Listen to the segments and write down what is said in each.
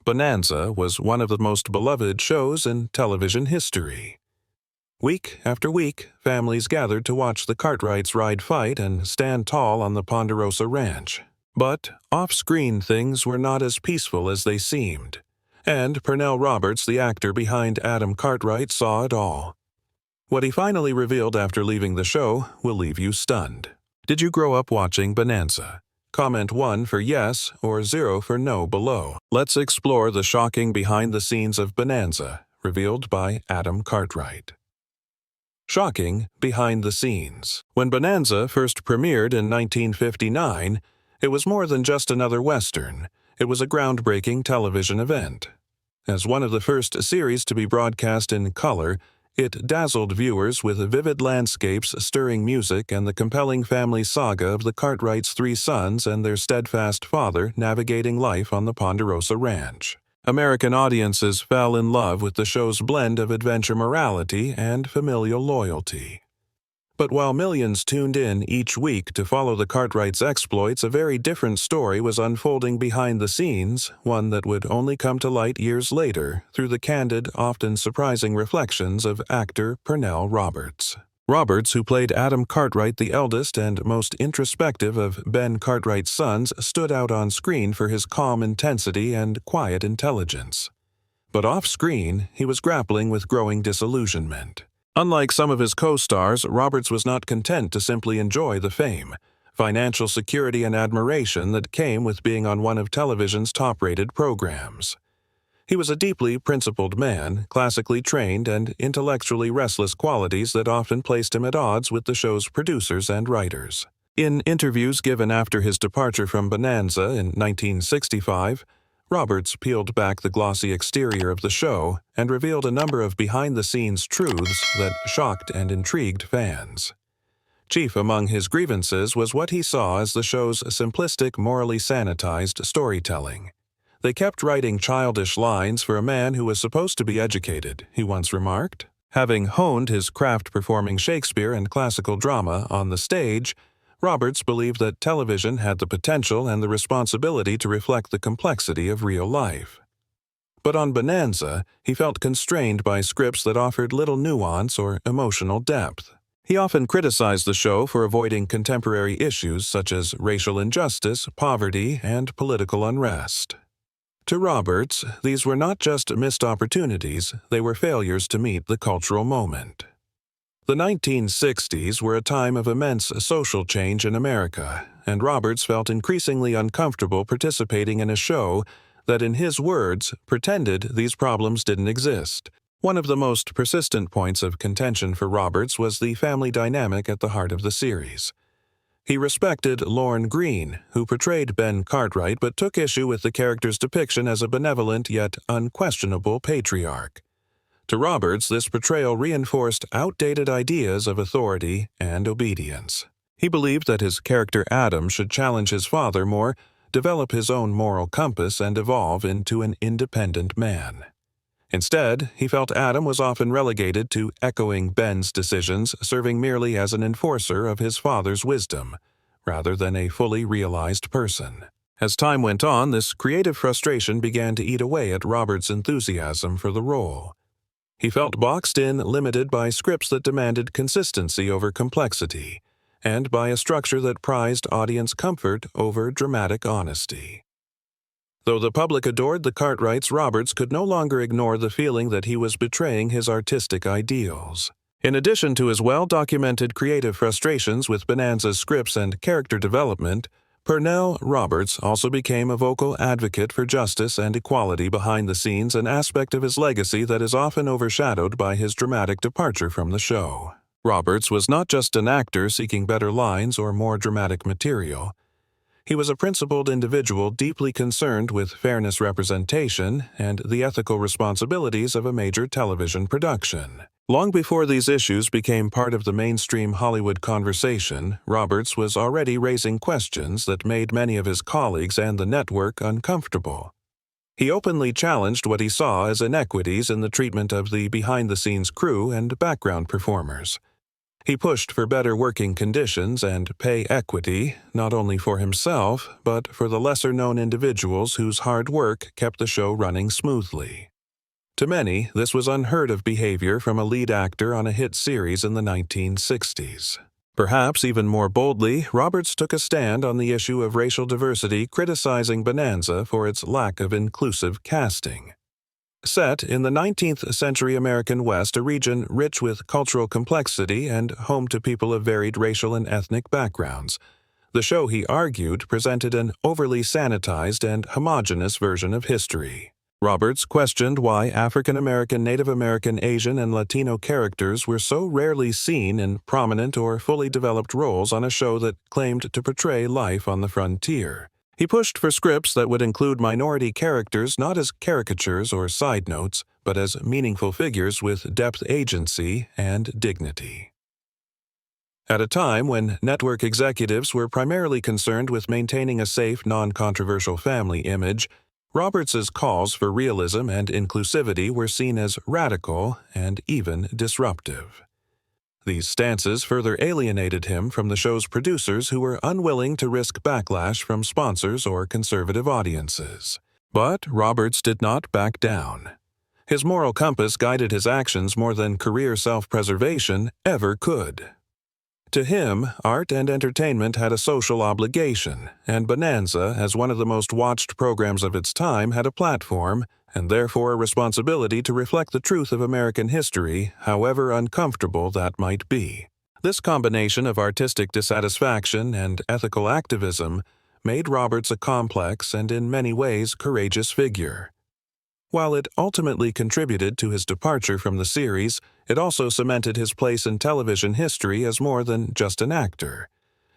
Bonanza was one of the most beloved shows in television history. Week after week, families gathered to watch the Cartwrights ride fight and stand tall on the Ponderosa Ranch. But off-screen things were not as peaceful as they seemed, and Pernell Roberts, the actor behind Adam Cartwright, saw it all. What he finally revealed after leaving the show will leave you stunned. Did you grow up watching Bonanza? Comment 1 for yes or 0 for no below. Let's explore the shocking behind-the-scenes of Bonanza, revealed by Adam Cartwright. Shocking behind the scenes. When Bonanza first premiered in 1959, it was more than just another Western. It was a groundbreaking television event. As one of the first series to be broadcast in color, it dazzled viewers with vivid landscapes, stirring music, and the compelling family saga of the Cartwrights' 3 sons and their steadfast father navigating life on the Ponderosa Ranch. American audiences fell in love with the show's blend of adventure morality and familial loyalty. But while millions tuned in each week to follow the Cartwrights' exploits, a very different story was unfolding behind the scenes, one that would only come to light years later through the candid, often surprising reflections of actor Pernell Roberts. Roberts, who played Adam Cartwright, the eldest and most introspective of Ben Cartwright's sons, stood out on screen for his calm intensity and quiet intelligence. But off-screen, he was grappling with growing disillusionment. Unlike some of his co-stars, Roberts was not content to simply enjoy the fame, financial security, and admiration that came with being on one of television's top-rated programs. He was a deeply principled man, classically trained and intellectually restless, qualities that often placed him at odds with the show's producers and writers. In interviews given after his departure from Bonanza in 1965, Roberts peeled back the glossy exterior of the show and revealed a number of behind-the-scenes truths that shocked and intrigued fans. Chief among his grievances was what he saw as the show's simplistic, morally sanitized storytelling. "They kept writing childish lines for a man who was supposed to be educated," he once remarked. Having honed his craft performing Shakespeare and classical drama on the stage, Roberts believed that television had the potential and the responsibility to reflect the complexity of real life. But on Bonanza, he felt constrained by scripts that offered little nuance or emotional depth. He often criticized the show for avoiding contemporary issues such as racial injustice, poverty, and political unrest. To Roberts, these were not just missed opportunities, they were failures to meet the cultural moment. The 1960s were a time of immense social change in America, and Roberts felt increasingly uncomfortable participating in a show that, in his words, pretended these problems didn't exist. One of the most persistent points of contention for Roberts was the family dynamic at the heart of the series. He respected Lorne Greene, who portrayed Ben Cartwright, but took issue with the character's depiction as a benevolent yet unquestionable patriarch. To Roberts, this portrayal reinforced outdated ideas of authority and obedience. He believed that his character Adam should challenge his father more, develop his own moral compass, and evolve into an independent man. Instead, he felt Adam was often relegated to echoing Ben's decisions, serving merely as an enforcer of his father's wisdom, rather than a fully realized person. As time went on, this creative frustration began to eat away at Roberts' enthusiasm for the role. He felt boxed in, limited by scripts that demanded consistency over complexity, and by a structure that prized audience comfort over dramatic honesty. Though the public adored the Cartwrights, Roberts could no longer ignore the feeling that he was betraying his artistic ideals. In addition to his well-documented creative frustrations with Bonanza's scripts and character development, Pernell Roberts also became a vocal advocate for justice and equality behind the scenes, an aspect of his legacy that is often overshadowed by his dramatic departure from the show. Roberts was not just an actor seeking better lines or more dramatic material. He was a principled individual deeply concerned with fairness, representation, and the ethical responsibilities of a major television production. Long before these issues became part of the mainstream Hollywood conversation, Roberts was already raising questions that made many of his colleagues and the network uncomfortable. He openly challenged what he saw as inequities in the treatment of the behind-the-scenes crew and background performers. He pushed for better working conditions and pay equity, not only for himself, but for the lesser-known individuals whose hard work kept the show running smoothly. To many, this was unheard-of behavior from a lead actor on a hit series in the 1960s. Perhaps even more boldly, Roberts took a stand on the issue of racial diversity, criticizing Bonanza for its lack of inclusive casting. Set in the 19th century American West, a region rich with cultural complexity and home to people of varied racial and ethnic backgrounds, the show, he argued, presented an overly sanitized and homogeneous version of history. Roberts questioned why African American, Native American, Asian, and Latino characters were so rarely seen in prominent or fully developed roles on a show that claimed to portray life on the frontier. He pushed for scripts that would include minority characters not as caricatures or side notes, but as meaningful figures with depth, agency, and dignity. At a time when network executives were primarily concerned with maintaining a safe, non-controversial family image, Roberts's calls for realism and inclusivity were seen as radical and even disruptive. These stances further alienated him from the show's producers, who were unwilling to risk backlash from sponsors or conservative audiences. But Roberts did not back down. His moral compass guided his actions more than career self-preservation ever could. To him, art and entertainment had a social obligation, and Bonanza, as one of the most watched programs of its time, had a platform, and therefore a responsibility to reflect the truth of American history, however uncomfortable that might be. This combination of artistic dissatisfaction and ethical activism made Roberts a complex and in many ways courageous figure. While it ultimately contributed to his departure from the series, it also cemented his place in television history as more than just an actor.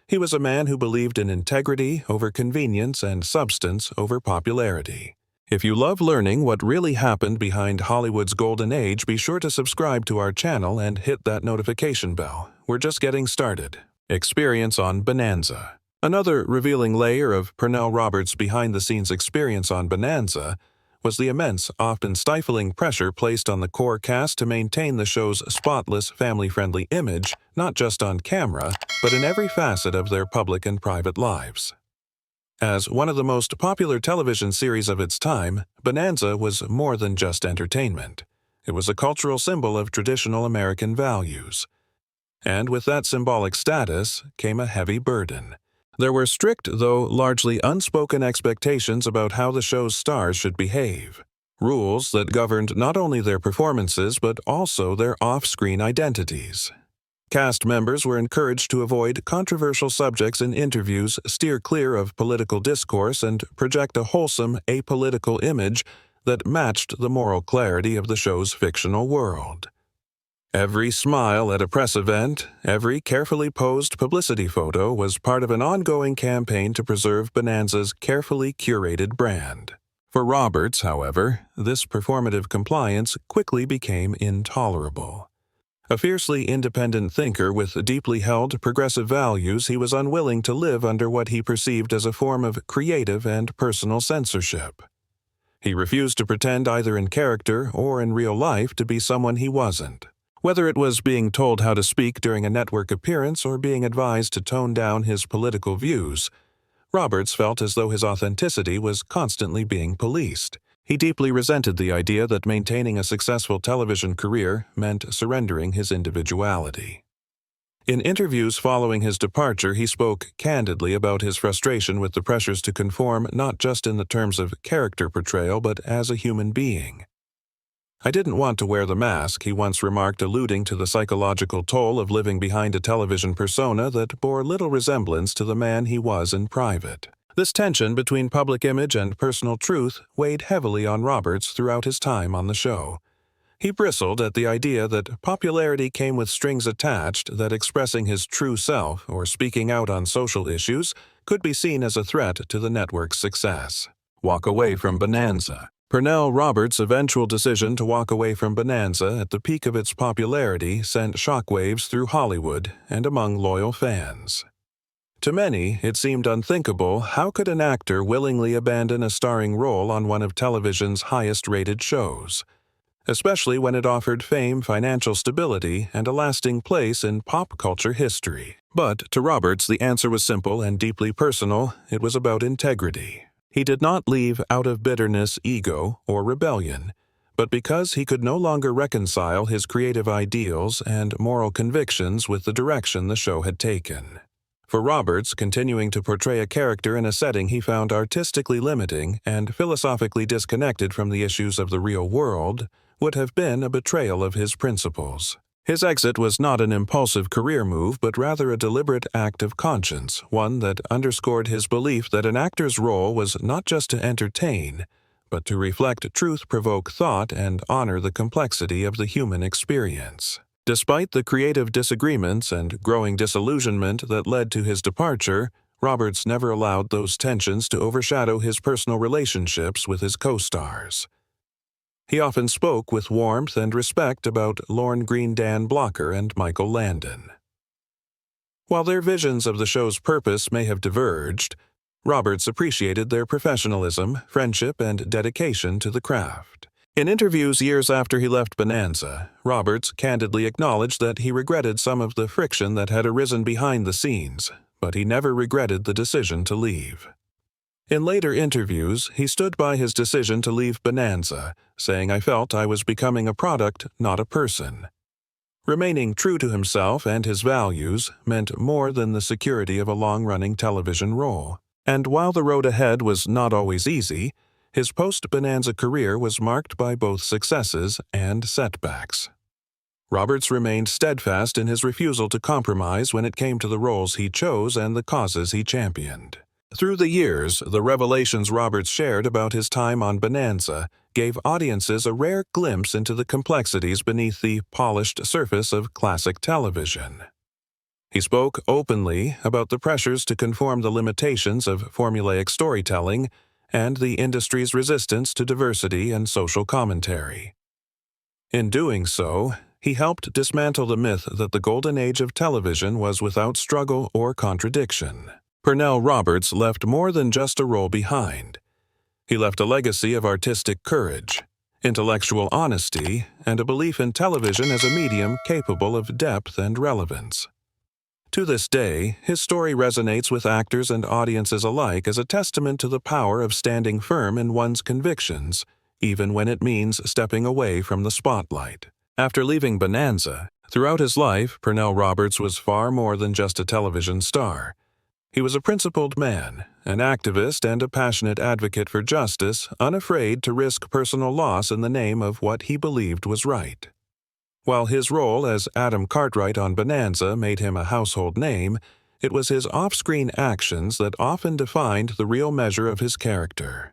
He was a man who believed in integrity over convenience and substance over popularity. If you love learning what really happened behind Hollywood's golden age, be sure to subscribe to our channel and hit that notification bell. We're just getting started. Experience on Bonanza. Another revealing layer of Pernell Roberts' behind-the-scenes experience on Bonanza was the immense, often stifling pressure placed on the core cast to maintain the show's spotless, family-friendly image, not just on camera, but in every facet of their public and private lives. As one of the most popular television series of its time, Bonanza was more than just entertainment. It was a cultural symbol of traditional American values. And with that symbolic status came a heavy burden. There were strict, though largely unspoken, expectations about how the show's stars should behave. Rules that governed not only their performances but also their off-screen identities. Cast members were encouraged to avoid controversial subjects in interviews, steer clear of political discourse, and project a wholesome, apolitical image that matched the moral clarity of the show's fictional world. Every smile at a press event, every carefully posed publicity photo was part of an ongoing campaign to preserve Bonanza's carefully curated brand. For Roberts, however, this performative compliance quickly became intolerable. A fiercely independent thinker with deeply held progressive values, he was unwilling to live under what he perceived as a form of creative and personal censorship. He refused to pretend either in character or in real life to be someone he wasn't. Whether it was being told how to speak during a network appearance or being advised to tone down his political views, Roberts felt as though his authenticity was constantly being policed. He deeply resented the idea that maintaining a successful television career meant surrendering his individuality. In interviews following his departure, he spoke candidly about his frustration with the pressures to conform not just in the terms of character portrayal but as a human being. "I didn't want to wear the mask," he once remarked, alluding to the psychological toll of living behind a television persona that bore little resemblance to the man he was in private. This tension between public image and personal truth weighed heavily on Roberts throughout his time on the show. He bristled at the idea that popularity came with strings attached, that expressing his true self or speaking out on social issues could be seen as a threat to the network's success. Walk away from Bonanza. Pernell Roberts' eventual decision to walk away from Bonanza at the peak of its popularity sent shockwaves through Hollywood and among loyal fans. To many, it seemed unthinkable. How could an actor willingly abandon a starring role on one of television's highest-rated shows? especially when it offered fame, financial stability, and a lasting place in pop culture history. But to Roberts, the answer was simple and deeply personal. It was about integrity. He did not leave out of bitterness, ego, or rebellion, but because he could no longer reconcile his creative ideals and moral convictions with the direction the show had taken. For Roberts, continuing to portray a character in a setting he found artistically limiting and philosophically disconnected from the issues of the real world would have been a betrayal of his principles. His exit was not an impulsive career move, but rather a deliberate act of conscience, one that underscored his belief that an actor's role was not just to entertain, but to reflect truth, provoke thought, and honor the complexity of the human experience. Despite the creative disagreements and growing disillusionment that led to his departure, Roberts never allowed those tensions to overshadow his personal relationships with his co-stars. He often spoke with warmth and respect about Lorne Greene, Dan Blocker, and Michael Landon. While their visions of the show's purpose may have diverged, Roberts appreciated their professionalism, friendship, and dedication to the craft. In interviews years after he left Bonanza, Roberts candidly acknowledged that he regretted some of the friction that had arisen behind the scenes, but he never regretted the decision to leave. In later interviews, he stood by his decision to leave Bonanza, saying, "I felt I was becoming a product, not a person." Remaining true to himself and his values meant more than the security of a long-running television role. And while the road ahead was not always easy, his post-Bonanza career was marked by both successes and setbacks. Roberts remained steadfast in his refusal to compromise when it came to the roles he chose and the causes he championed. Through the years, the revelations Roberts shared about his time on Bonanza gave audiences a rare glimpse into the complexities beneath the polished surface of classic television. He spoke openly about the pressures to conform the limitations of formulaic storytelling and the industry's resistance to diversity and social commentary. In doing so, he helped dismantle the myth that the golden age of television was without struggle or contradiction. Pernell Roberts left more than just a role behind. He left a legacy of artistic courage, intellectual honesty, and a belief in television as a medium capable of depth and relevance. To this day, his story resonates with actors and audiences alike as a testament to the power of standing firm in one's convictions, even when it means stepping away from the spotlight. After leaving Bonanza, throughout his life, Pernell Roberts was far more than just a television star. He was a principled man, an activist and a passionate advocate for justice, unafraid to risk personal loss in the name of what he believed was right. While his role as Adam Cartwright on Bonanza made him a household name, it was his off-screen actions that often defined the real measure of his character.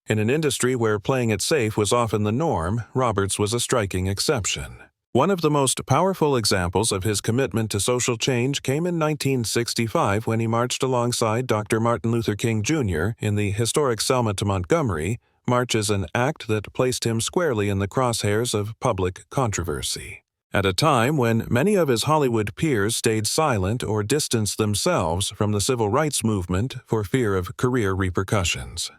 In an industry where playing it safe was often the norm, Roberts was a striking exception. One of the most powerful examples of his commitment to social change came in 1965 when he marched alongside Dr. Martin Luther King Jr. in the historic Selma to Montgomery march, as an act that placed him squarely in the crosshairs of public controversy. At a time when many of his Hollywood peers stayed silent or distanced themselves from the civil rights movement for fear of career repercussions,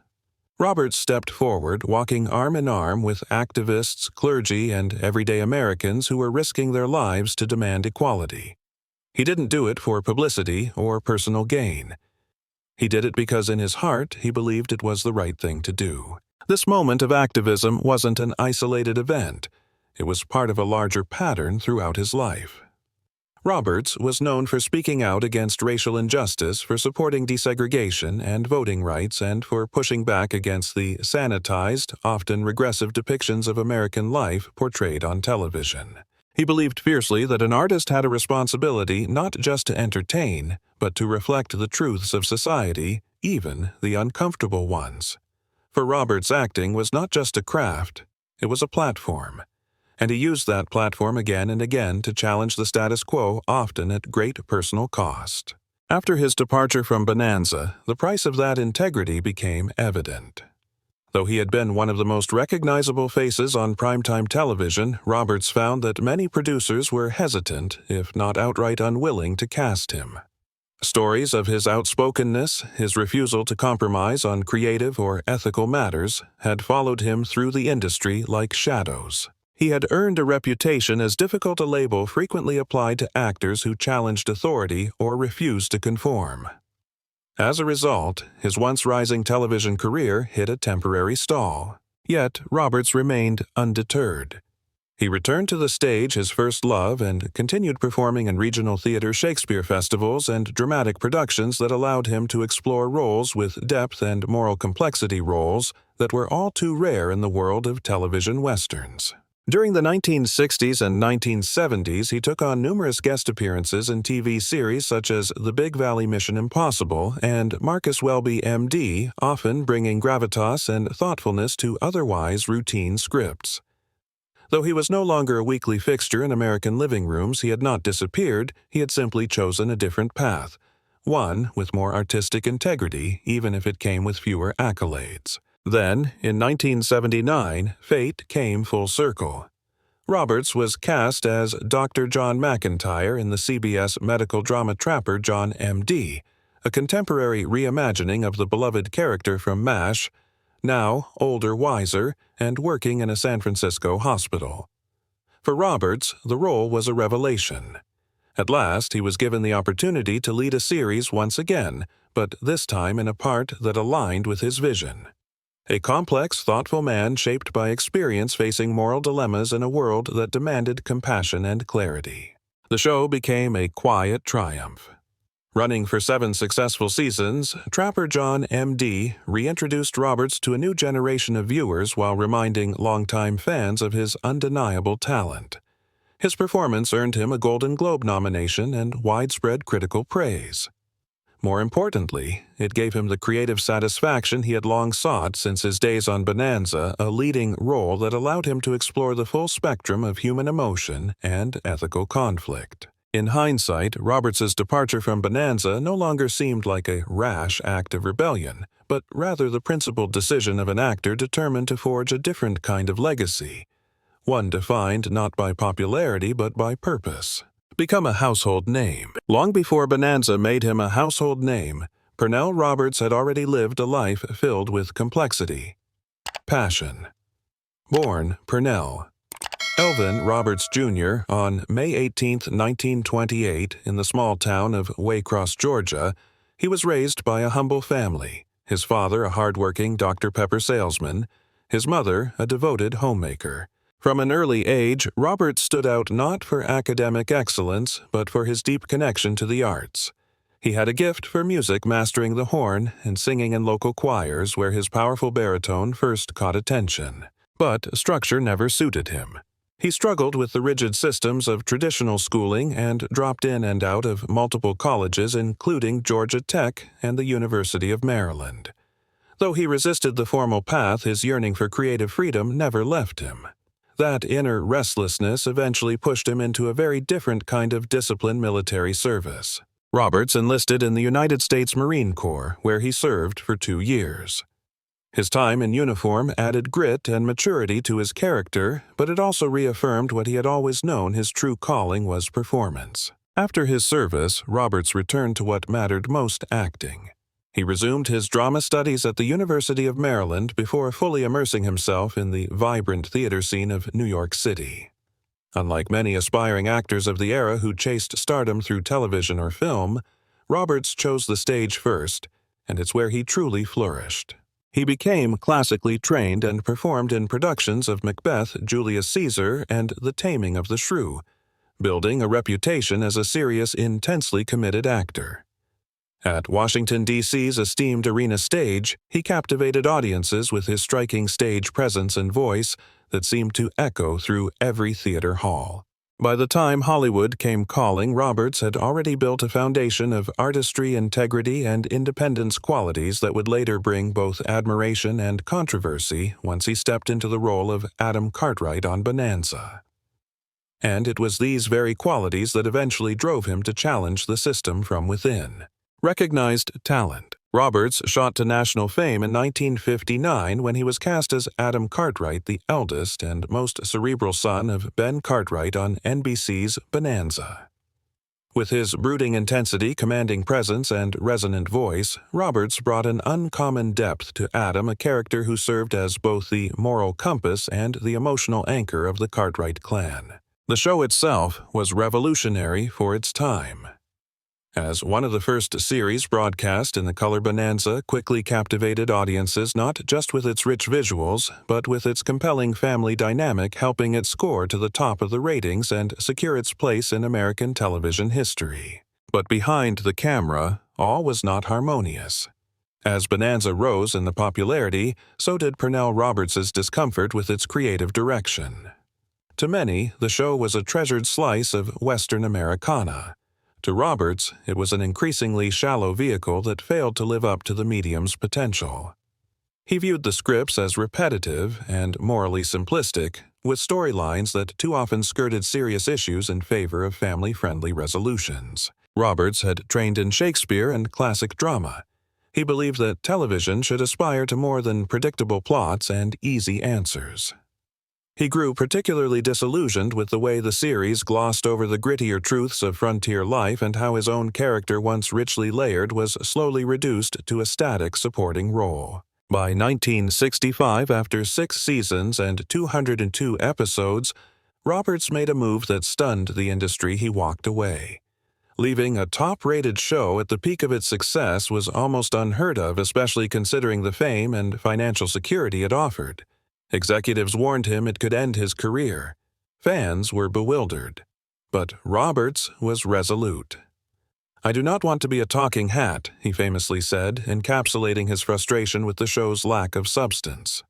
Roberts stepped forward, walking arm in arm with activists, clergy, and everyday Americans who were risking their lives to demand equality. He didn't do it for publicity or personal gain. He did it because in his heart he believed it was the right thing to do. This moment of activism wasn't an isolated event. It was part of a larger pattern throughout his life. Roberts was known for speaking out against racial injustice, for supporting desegregation and voting rights, and for pushing back against the sanitized, often regressive depictions of American life portrayed on television. He believed fiercely that an artist had a responsibility not just to entertain, but to reflect the truths of society, even the uncomfortable ones. For Roberts, acting was not just a craft, it was a platform. And he used that platform again and again to challenge the status quo, often at great personal cost. After his departure from Bonanza, the price of that integrity became evident. Though he had been one of the most recognizable faces on primetime television, Roberts found that many producers were hesitant, if not outright unwilling, to cast him. Stories of his outspokenness, his refusal to compromise on creative or ethical matters, had followed him through the industry like shadows. He had earned a reputation as difficult a label frequently applied to actors who challenged authority or refused to conform. As a result, his once rising television career hit a temporary stall. Yet Roberts remained undeterred. He returned to the stage, his first love, and continued performing in regional theater Shakespeare festivals and dramatic productions that allowed him to explore roles with depth and moral complexity, roles that were all too rare in the world of television westerns. During the 1960s and 1970s, he took on numerous guest appearances in TV series such as The Big Valley Mission Impossible and Marcus Welby, M.D., often bringing gravitas and thoughtfulness to otherwise routine scripts. Though he was no longer a weekly fixture in American living rooms, he had not disappeared, he had simply chosen a different path, one with more artistic integrity, even if it came with fewer accolades. Then, in 1979, fate came full circle. Roberts was cast as Dr. John McIntyre in the CBS medical drama Trapper John M.D., a contemporary reimagining of the beloved character from MASH, now older, wiser, and working in a San Francisco hospital. For Roberts, the role was a revelation. At last, he was given the opportunity to lead a series once again, but this time in a part that aligned with his vision. A complex, thoughtful man shaped by experience facing moral dilemmas in a world that demanded compassion and clarity. The show became a quiet triumph. Running for 7 successful seasons, Trapper John M.D. reintroduced Roberts to a new generation of viewers while reminding longtime fans of his undeniable talent. His performance earned him a Golden Globe nomination and widespread critical praise. More importantly, it gave him the creative satisfaction he had long sought since his days on Bonanza, a leading role that allowed him to explore the full spectrum of human emotion and ethical conflict. In hindsight, Roberts's departure from Bonanza no longer seemed like a rash act of rebellion, but rather the principled decision of an actor determined to forge a different kind of legacy, one defined not by popularity but by purpose. Become a household name. Long before Bonanza made him a household name, Pernell Roberts had already lived a life filled with complexity. Passion. Born Pernell Elvin Roberts, Jr., on May 18, 1928, in the small town of Waycross, Georgia, he was raised by a humble family, his father a hard-working Dr. Pepper salesman, his mother a devoted homemaker. From an early age, Roberts stood out not for academic excellence, but for his deep connection to the arts. He had a gift for music, mastering the horn and singing in local choirs where his powerful baritone first caught attention. But structure never suited him. He struggled with the rigid systems of traditional schooling and dropped in and out of multiple colleges, including Georgia Tech and the University of Maryland. Though he resisted the formal path, his yearning for creative freedom never left him. That inner restlessness eventually pushed him into a very different kind of disciplined military service. Roberts enlisted in the United States Marine Corps, where he served for 2 years. His time in uniform added grit and maturity to his character, but it also reaffirmed what he had always known his true calling was: performance. After his service, Roberts returned to what mattered most: acting. He resumed his drama studies at the University of Maryland before fully immersing himself in the vibrant theater scene of New York City. Unlike many aspiring actors of the era who chased stardom through television or film, Roberts chose the stage first, and it's where he truly flourished. He became classically trained and performed in productions of Macbeth, Julius Caesar, and The Taming of the Shrew, building a reputation as a serious, intensely committed actor. At Washington, D.C.'s esteemed Arena Stage, he captivated audiences with his striking stage presence and voice that seemed to echo through every theater hall. By the time Hollywood came calling, Roberts had already built a foundation of artistry, integrity, and independence, qualities that would later bring both admiration and controversy once he stepped into the role of Adam Cartwright on Bonanza. And it was these very qualities that eventually drove him to challenge the system from within. Recognized talent. Roberts shot to national fame in 1959 when he was cast as Adam Cartwright, the eldest and most cerebral son of Ben Cartwright on NBC's Bonanza. With his brooding intensity, commanding presence, and resonant voice, Roberts brought an uncommon depth to Adam, a character who served as both the moral compass and the emotional anchor of the Cartwright clan. The show itself was revolutionary for its time. As one of the first series broadcast in the color Bonanza, quickly captivated audiences not just with its rich visuals, but with its compelling family dynamic, helping it score to the top of the ratings and secure its place in American television history. But behind the camera, all was not harmonious. As Bonanza rose in the popularity, so did Pernell Roberts' discomfort with its creative direction. To many, the show was a treasured slice of Western Americana. To Roberts, it was an increasingly shallow vehicle that failed to live up to the medium's potential. He viewed the scripts as repetitive and morally simplistic, with storylines that too often skirted serious issues in favor of family-friendly resolutions. Roberts had trained in Shakespeare and classic drama. He believed that television should aspire to more than predictable plots and easy answers. He grew particularly disillusioned with the way the series glossed over the grittier truths of frontier life and how his own character, once richly layered, was slowly reduced to a static supporting role. By 1965, after 6 seasons and 202 episodes, Roberts made a move that stunned the industry. He walked away. Leaving a top-rated show at the peak of its success was almost unheard of, especially considering the fame and financial security it offered. Executives warned him it could end his career. Fans were bewildered. But Roberts was resolute. "I do not want to be a talking hat," he famously said, encapsulating his frustration with the show's lack of substance.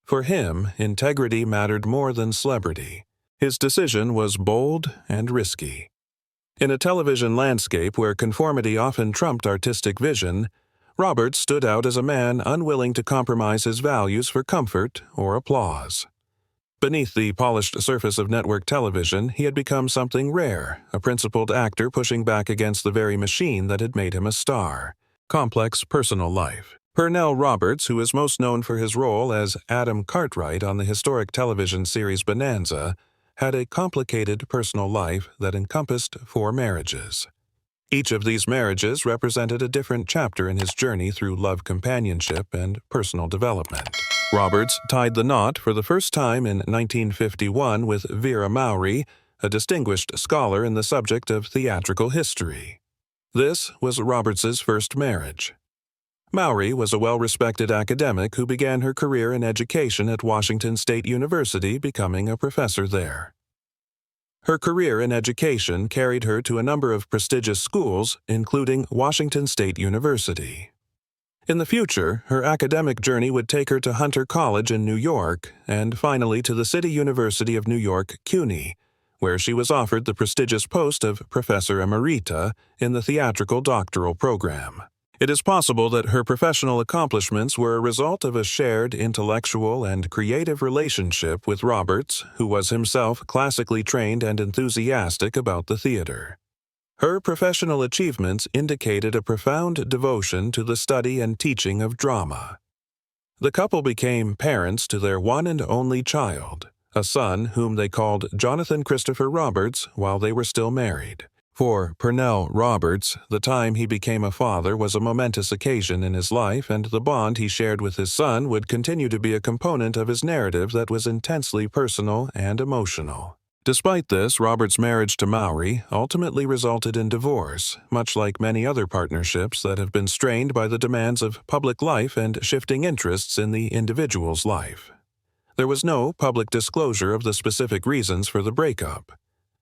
For him, integrity mattered more than celebrity. His decision was bold and risky. In a television landscape where conformity often trumped artistic vision, Roberts stood out as a man unwilling to compromise his values for comfort or applause. Beneath the polished surface of network television, he had become something rare, a principled actor pushing back against the very machine that had made him a star. Complex personal life. Pernell Roberts, who is most known for his role as Adam Cartwright on the historic television series Bonanza, had a complicated personal life that encompassed 4 marriages. Each of these marriages represented a different chapter in his journey through love, companionship, and personal development. Roberts tied the knot for the first time in 1951 with Vera Mowry, a distinguished scholar in the subject of theatrical history. This was Roberts's first marriage. Mowry was a well-respected academic who began her career in education at Washington State University, becoming a professor there. Her career in education carried her to a number of prestigious schools, including Washington State University. In the future, her academic journey would take her to Hunter College in New York, and finally to the City University of New York, CUNY, where she was offered the prestigious post of Professor Emerita in the theatrical doctoral program. It is possible that her professional accomplishments were a result of a shared intellectual and creative relationship with Roberts, who was himself classically trained and enthusiastic about the theater. Her professional achievements indicated a profound devotion to the study and teaching of drama. The couple became parents to their one and only child, a son whom they called Jonathan Christopher Roberts while they were still married. For Pernell Roberts, the time he became a father was a momentous occasion in his life, and the bond he shared with his son would continue to be a component of his narrative that was intensely personal and emotional. Despite this, Roberts' marriage to Mowry ultimately resulted in divorce, much like many other partnerships that have been strained by the demands of public life and shifting interests in the individual's life. There was no public disclosure of the specific reasons for the breakup.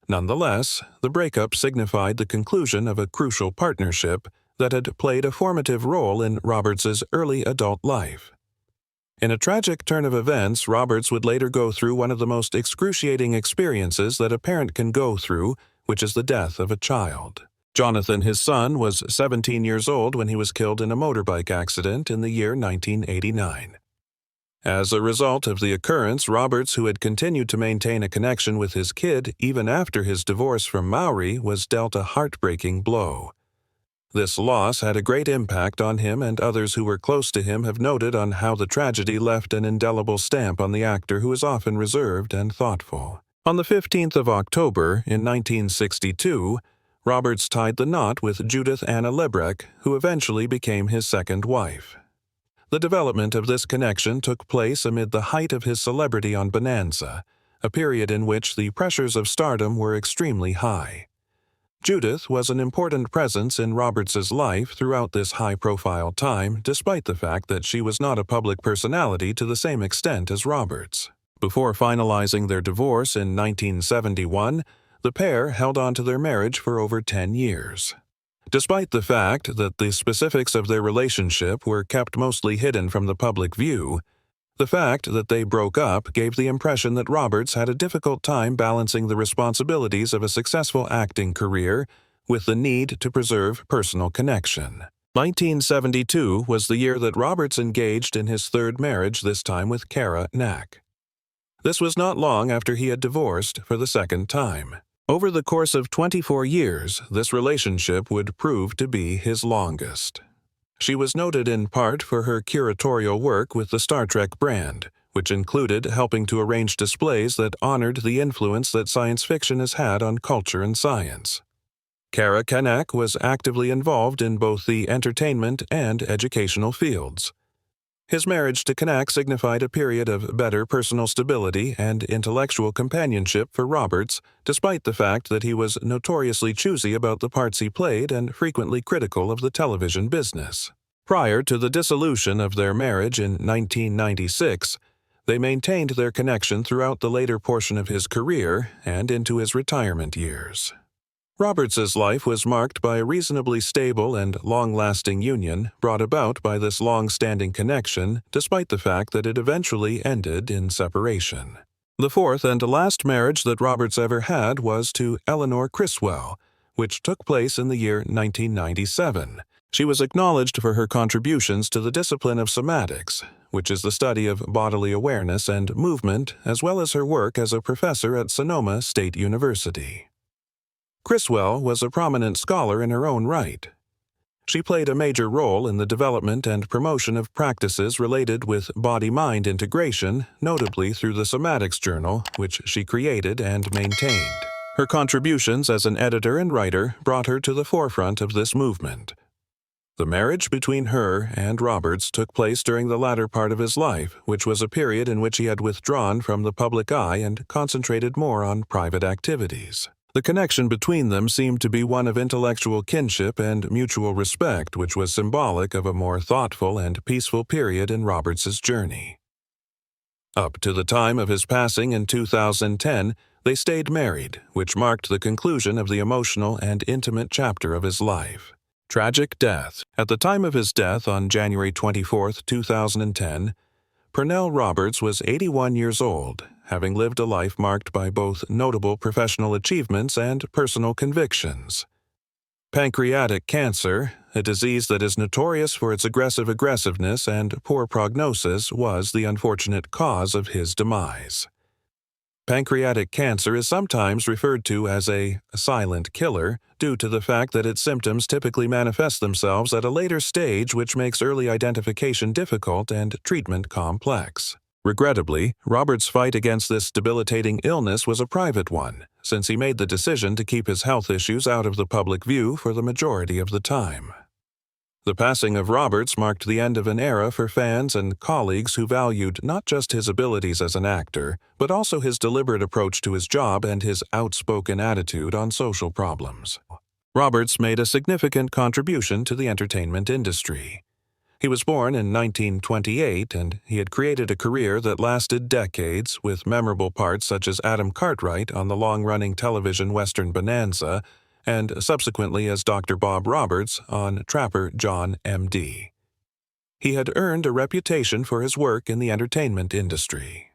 Nonetheless, the breakup signified the conclusion of a crucial partnership that had played a formative role in Roberts's early adult life. In a tragic turn of events, Roberts would later go through one of the most excruciating experiences that a parent can go through, which is the death of a child. Jonathan, his son, was 17 years old when he was killed in a motorbike accident in the year 1989. As a result of the occurrence, Roberts, who had continued to maintain a connection with his kid even after his divorce from Mowry, was dealt a heartbreaking blow. This loss had a great impact on him, and others who were close to him have noted on how the tragedy left an indelible stamp on the actor, who is often reserved and thoughtful. On the 15th of October in 1962, Roberts tied the knot with Judith Anna Lebrecht, who eventually became his second wife. The development of this connection took place amid the height of his celebrity on Bonanza, a period in which the pressures of stardom were extremely high. Judith was an important presence in Roberts's life throughout this high-profile time, despite the fact that she was not a public personality to the same extent as Roberts. Before finalizing their divorce in 1971, the pair held on to their marriage for over 10 years. Despite the fact that the specifics of their relationship were kept mostly hidden from the public view, the fact that they broke up gave the impression that Roberts had a difficult time balancing the responsibilities of a successful acting career with the need to preserve personal connection. 1972 was the year that Roberts engaged in his third marriage, this time with Cara Knack. This was not long after he had divorced for the second time. Over the course of 24 years, this relationship would prove to be his longest. She was noted in part for her curatorial work with the Star Trek brand, which included helping to arrange displays that honored the influence that science fiction has had on culture and science. Cara Knack was actively involved in both the entertainment and educational fields. His marriage to Knack signified a period of better personal stability and intellectual companionship for Roberts, despite the fact that he was notoriously choosy about the parts he played and frequently critical of the television business. Prior to the dissolution of their marriage in 1996, they maintained their connection throughout the later portion of his career and into his retirement years. Roberts's life was marked by a reasonably stable and long-lasting union brought about by this long-standing connection, despite the fact that it eventually ended in separation. The fourth and last marriage that Roberts ever had was to Eleanor Criswell, which took place in the year 1997. She was acknowledged for her contributions to the discipline of somatics, which is the study of bodily awareness and movement, as well as her work as a professor at Sonoma State University. Criswell was a prominent scholar in her own right. She played a major role in the development and promotion of practices related with body-mind integration, notably through the Somatics Journal, which she created and maintained. Her contributions as an editor and writer brought her to the forefront of this movement. The marriage between her and Roberts took place during the latter part of his life, which was a period in which he had withdrawn from the public eye and concentrated more on private activities. The connection between them seemed to be one of intellectual kinship and mutual respect, which was symbolic of a more thoughtful and peaceful period in Roberts's journey. Up to the time of his passing in 2010, they stayed married, which marked the conclusion of the emotional and intimate chapter of his life. Tragic death. At the time of his death on January 24, 2010, Pernell Roberts was 81 years old, having lived a life marked by both notable professional achievements and personal convictions. Pancreatic cancer, a disease that is notorious for its aggressiveness and poor prognosis, was the unfortunate cause of his demise. Pancreatic cancer is sometimes referred to as a silent killer due to the fact that its symptoms typically manifest themselves at a later stage, which makes early identification difficult and treatment complex. Regrettably, Roberts' fight against this debilitating illness was a private one, since he made the decision to keep his health issues out of the public view for the majority of the time. The passing of Roberts marked the end of an era for fans and colleagues who valued not just his abilities as an actor, but also his deliberate approach to his job and his outspoken attitude on social problems. Roberts made a significant contribution to the entertainment industry. He was born in 1928, and he had created a career that lasted decades, with memorable parts such as Adam Cartwright on the long-running television western Bonanza, and subsequently as Dr. Bob Roberts on Trapper John, M.D. He had earned a reputation for his work in the entertainment industry.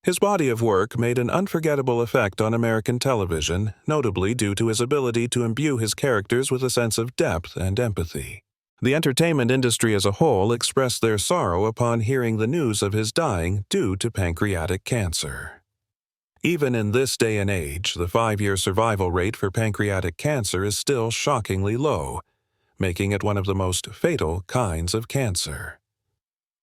His body of work made an unforgettable effect on American television, notably due to his ability to imbue his characters with a sense of depth and empathy. The entertainment industry as a whole expressed their sorrow upon hearing the news of his dying due to pancreatic cancer. Even in this day and age, the 5-year survival rate for pancreatic cancer is still shockingly low, making it one of the most fatal kinds of cancer.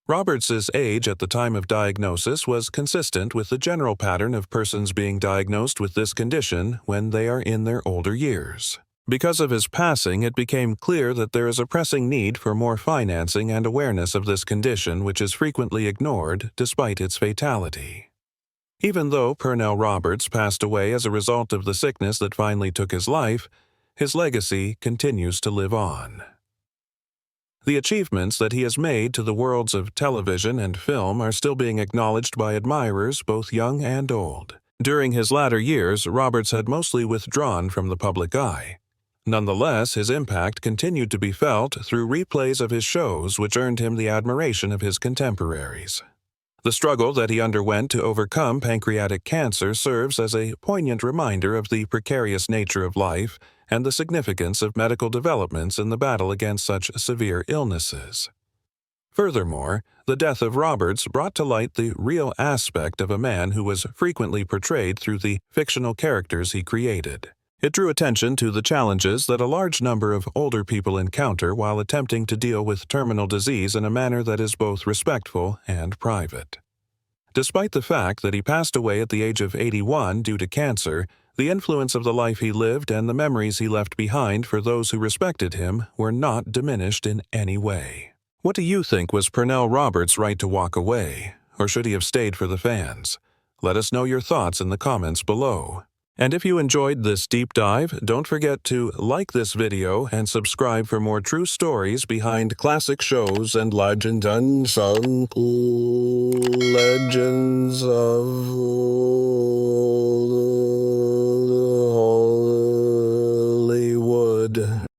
Roberts's age at the time of diagnosis was consistent with the general pattern of persons being diagnosed with this condition when they are in their older years. Because of his passing, it became clear that there is a pressing need for more financing and awareness of this condition, which is frequently ignored despite its fatality. Even though Pernell Roberts passed away as a result of the sickness that finally took his life, his legacy continues to live on. The achievements that he has made to the worlds of television and film are still being acknowledged by admirers both young and old. During his latter years, Roberts had mostly withdrawn from the public eye. Nonetheless, his impact continued to be felt through replays of his shows, which earned him the admiration of his contemporaries. The struggle that he underwent to overcome pancreatic cancer serves as a poignant reminder of the precarious nature of life and the significance of medical developments in the battle against such severe illnesses. Furthermore, the death of Roberts brought to light the real aspect of a man who was frequently portrayed through the fictional characters he created. It drew attention to the challenges that a large number of older people encounter while attempting to deal with terminal disease in a manner that is both respectful and private. Despite the fact that he passed away at the age of 81 due to cancer, the influence of the life he lived and the memories he left behind for those who respected him were not diminished in any way. What do you think? Was Pernell Roberts right to walk away, or should he have stayed for the fans? Let us know your thoughts in the comments below. And if you enjoyed this deep dive, don't forget to like this video and subscribe for more true stories behind classic shows and legend unsung legends of